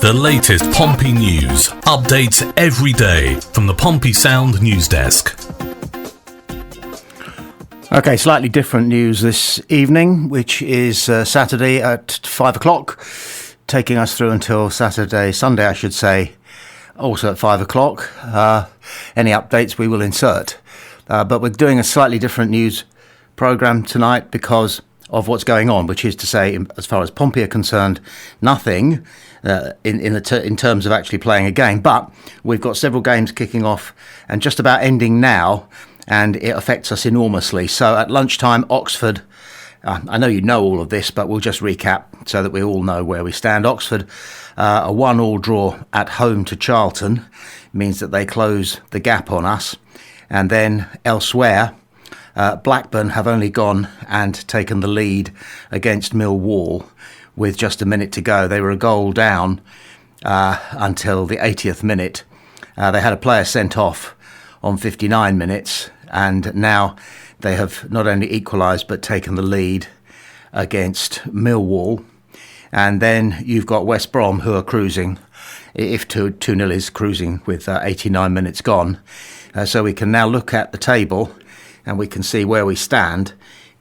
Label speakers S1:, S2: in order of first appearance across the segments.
S1: The latest Pompey news, updates every day from the Pompey Sound News Desk.
S2: Okay, slightly different news this evening, which is Saturday at 5 o'clock, taking us through until Sunday, I should say, also at 5 o'clock. Any updates we will insert. But we're doing a slightly different news programme tonight because of what's going on, which is to say, as far as Pompey are concerned, nothing in terms of actually playing a game. But we've got several games kicking off and just about ending now, and it affects us enormously. So at lunchtime, Oxford, I know you know all of this, but we'll just recap so that we all know where we stand. Oxford, a 1-1 draw at home to Charlton means that they close the gap on us. And then elsewhere, Blackburn have only gone and taken the lead against Millwall with just a minute to go. They were a goal down until the 80th minute. They had a player sent off on 59 minutes, and now they have not only equalised but taken the lead against Millwall. And then you've got West Brom, who are cruising, if 2-0 is cruising with 89 minutes gone. So we can now look at the table and we can see where we stand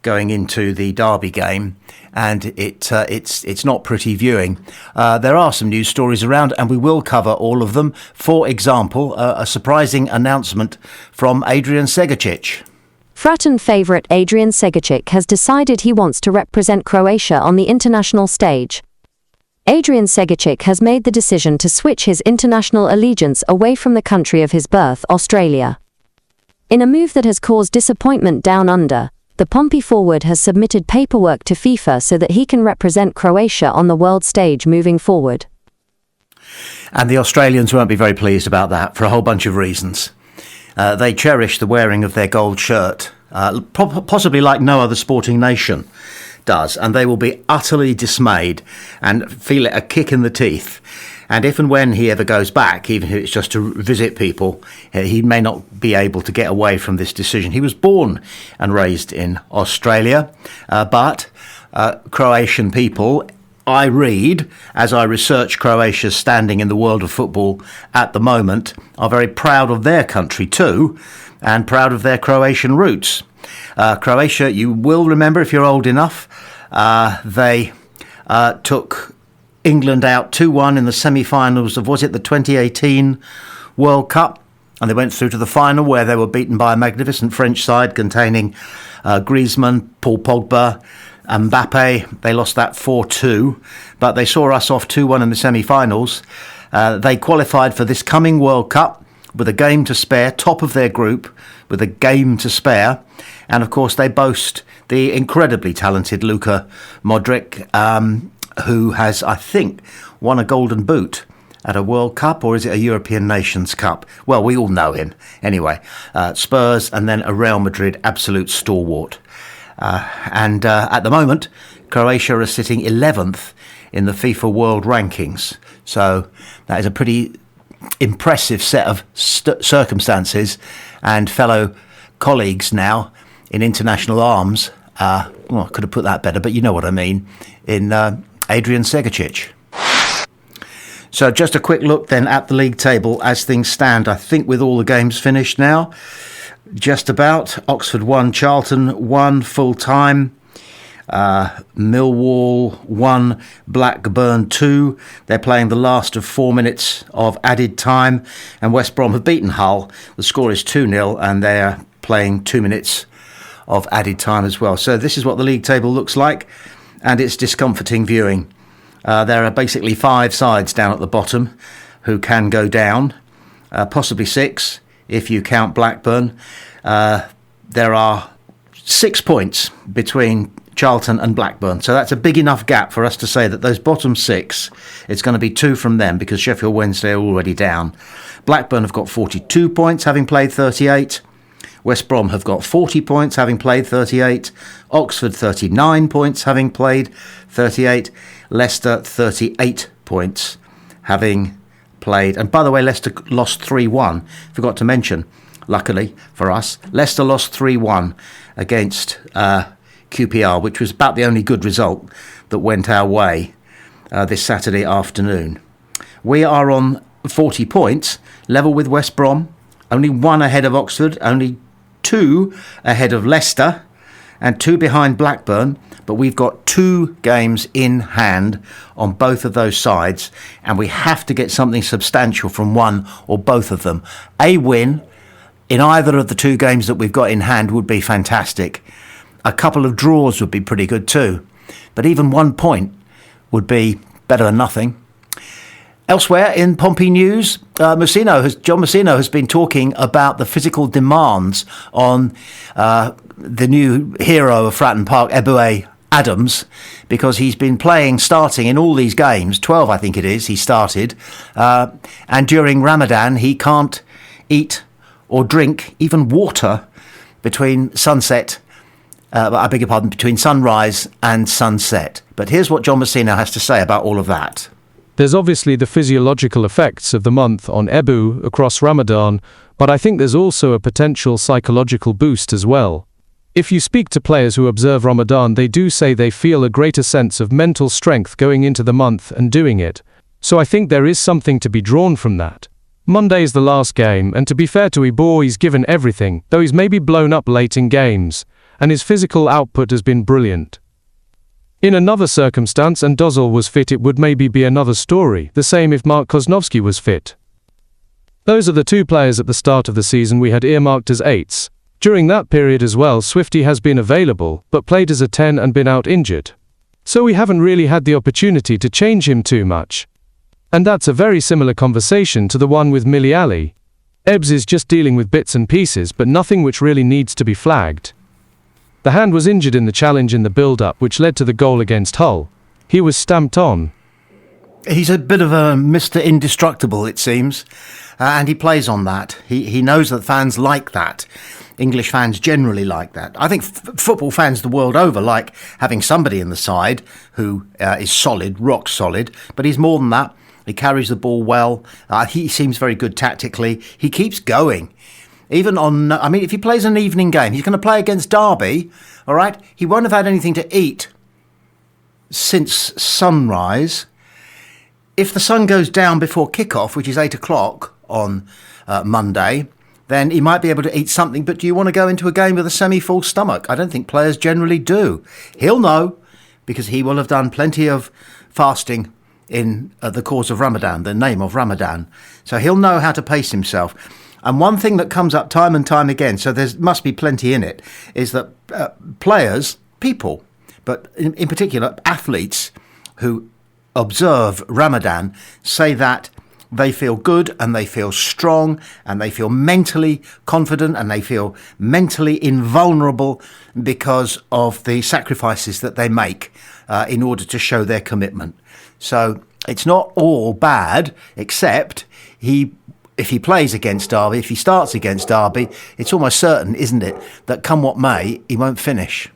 S2: going into the derby game, and it's not pretty viewing. There are some news stories around, and we will cover all of them. For example, a surprising announcement from Adrian SEGGS.
S3: Fratton favourite Adrian SEGGS has decided he wants to represent Croatia on the international stage. Adrian SEGGS has made the decision to switch his international allegiance away from the country of his birth, Australia. In a move that has caused disappointment down under, the Pompey forward has submitted paperwork to FIFA so that he can represent Croatia on the world stage moving forward.
S2: And the Australians won't be very pleased about that for a whole bunch of reasons. They cherish the wearing of their gold shirt, possibly like no other sporting nation does, and they will be utterly dismayed and feel it a kick in the teeth. And if and when he ever goes back, even if it's just to visit people, he may not be able to get away from this decision. He was born and raised in Australia, but Croatian people, I read, as I research Croatia's standing in the world of football at the moment, are very proud of their country too, and proud of their Croatian roots. Croatia, you will remember if you're old enough, they took England out 2-1 in the semi-finals of, was it the 2018 World Cup? And they went through to the final where they were beaten by a magnificent French side containing Griezmann, Paul Pogba, Mbappe. They lost that 4-2, but they saw us off 2-1 in the semi-finals. They qualified for this coming World Cup with a game to spare, top of their group with a game to spare. And of course they boast the incredibly talented Luka Modric, who has, I think, won a golden boot at a World Cup, or is it a European Nations Cup? Well, we all know him. Anyway, Spurs and then a Real Madrid absolute stalwart. And at the moment, Croatia are sitting 11th in the FIFA World Rankings. So that is a pretty impressive set of circumstances, and fellow colleagues now in international arms, well, I could have put that better, but you know what I mean, in Adrian SEGGS. So just a quick look then at the league table as things stand. I think with all the games finished now, just about. Oxford 1, Charlton 1 full time. Millwall 1, Blackburn 2. They're playing the last of 4 minutes of added time. And West Brom have beaten Hull. The score is 2-0 and they're playing 2 minutes of added time as well. So this is what the league table looks like, and it's discomforting viewing. There are basically 5 sides down at the bottom who can go down, possibly 6 if you count Blackburn. There are 6 points between Charlton and Blackburn, so that's a big enough gap for us to say that those bottom 6, it's going to be 2 from them because Sheffield Wednesday are already down. Blackburn have got 42 points having played 38. West Brom have got 40 points having played 38. Oxford 39 points having played 38. Leicester 38 points having played. And by the way, Leicester lost 3-1. Forgot to mention, luckily for us, Leicester lost 3-1 against QPR, which was about the only good result that went our way this Saturday afternoon. We are on 40 points, level with West Brom, only 1 ahead of Oxford, only 2 ahead of Leicester, and 2 behind Blackburn. But we've got 2 games in hand on both of those sides, and we have to get something substantial from one or both of them. A win in either of the 2 games that we've got in hand would be fantastic. A couple of draws would be pretty good too. But even 1 point would be better than nothing. Elsewhere in Pompey news, John Mousinho has been talking about the physical demands on the new hero of Fratton Park, Eboué Adams, because he's been starting in all these games, 12 I think it is, he started, and during Ramadan he can't eat or drink even water between between sunrise and sunset. But here's what John Mousinho has to say about all of that.
S4: There's obviously the physiological effects of the month on Ebou across Ramadan, but I think there's also a potential psychological boost as well. If you speak to players who observe Ramadan, they do say they feel a greater sense of mental strength going into the month and doing it. So I think there is something to be drawn from that. Monday is the last game, and to be fair to Ebou, he's given everything, though he's maybe blown up late in games, and his physical output has been brilliant. In another circumstance and Dozell was fit, it would maybe be another story, the same if Mark Kosnowski was fit. Those are the 2 players at the start of the season we had earmarked as 8s. During that period as well, Swifty has been available, but played as a 10 and been out injured. So we haven't really had the opportunity to change him too much. And that's a very similar conversation to the one with Millie Ali. Ebbs is just dealing with bits and pieces, but nothing which really needs to be flagged. The hand was injured in the challenge in the build-up, which led to the goal against Hull. He was stamped on.
S2: He's a bit of a Mr. Indestructible, it seems, and he plays on that. He knows that fans like that. English fans generally like that. I think football fans the world over like having somebody in the side who is solid, rock solid, but he's more than that. He carries the ball well. He seems very good tactically. He keeps going. Even if he plays an evening game, he's going to play against Derby, all right? He won't have had anything to eat since sunrise. If the sun goes down before kickoff, which is 8 o'clock on Monday, then he might be able to eat something. But do you want to go into a game with a semi-full stomach? I don't think players generally do. He'll know, because he will have done plenty of fasting in the cause of Ramadan, the name of Ramadan. So he'll know how to pace himself. And one thing that comes up time and time again, so there must be plenty in it, is that people, but in particular athletes who observe Ramadan, say that they feel good and they feel strong and they feel mentally confident and they feel mentally invulnerable because of the sacrifices that they make in order to show their commitment. So it's not all bad, except if he plays against Derby, if he starts against Derby, it's almost certain, isn't it, that come what may, he won't finish.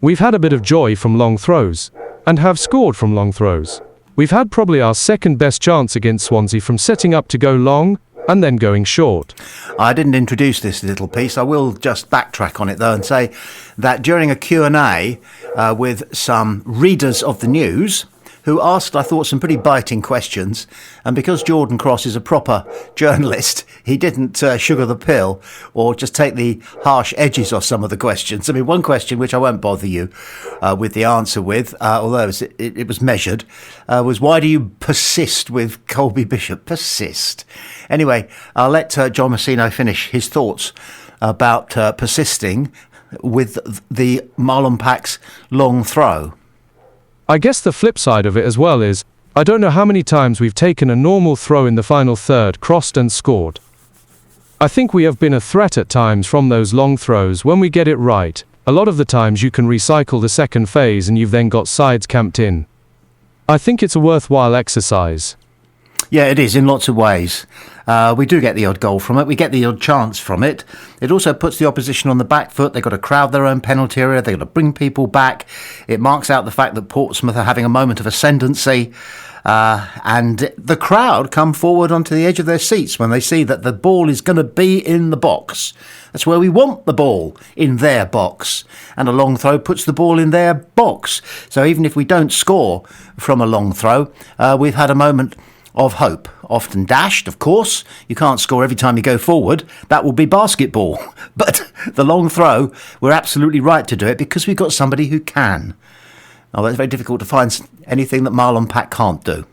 S4: We've had a bit of joy from long throws, and have scored from long throws. We've had probably our second best chance against Swansea from setting up to go long and then going short.
S2: I didn't introduce this little piece. I will just backtrack on it though and say that during a Q&A with some readers of the news, who asked, I thought, some pretty biting questions. And because Jordan Cross is a proper journalist, he didn't sugar the pill or just take the harsh edges off some of the questions. I mean, one question, which I won't bother you with the answer with, although it was measured, was why do you persist with Colby Bishop? Persist. Anyway, I'll let John Mousinho finish his thoughts about persisting with the Marlon Pack's long throw.
S4: I guess the flip side of it as well is, I don't know how many times we've taken a normal throw in the final third, crossed and scored. I think we have been a threat at times from those long throws when we get it right. A lot of the times you can recycle the second phase and you've then got sides camped in. I think it's a worthwhile exercise.
S2: Yeah, it is in lots of ways. We do get the odd goal from it. We get the odd chance from it. It also puts the opposition on the back foot. They've got to crowd their own penalty area. They've got to bring people back. It marks out the fact that Portsmouth are having a moment of ascendancy. And the crowd come forward onto the edge of their seats when they see that the ball is going to be in the box. That's where we want the ball, in their box. And a long throw puts the ball in their box. So even if we don't score from a long throw, we've had a moment of hope, often dashed, of course. You can't score every time you go forward. That will be basketball. But the long throw, we're absolutely right to do it because we've got somebody who can. Although it's very difficult to find anything that Marlon Pack can't do.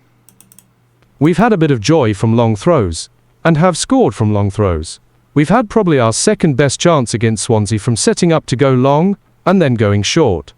S4: We've had a bit of joy from long throws, and have scored from long throws. We've had probably our second best chance against Swansea from setting up to go long, and then going short.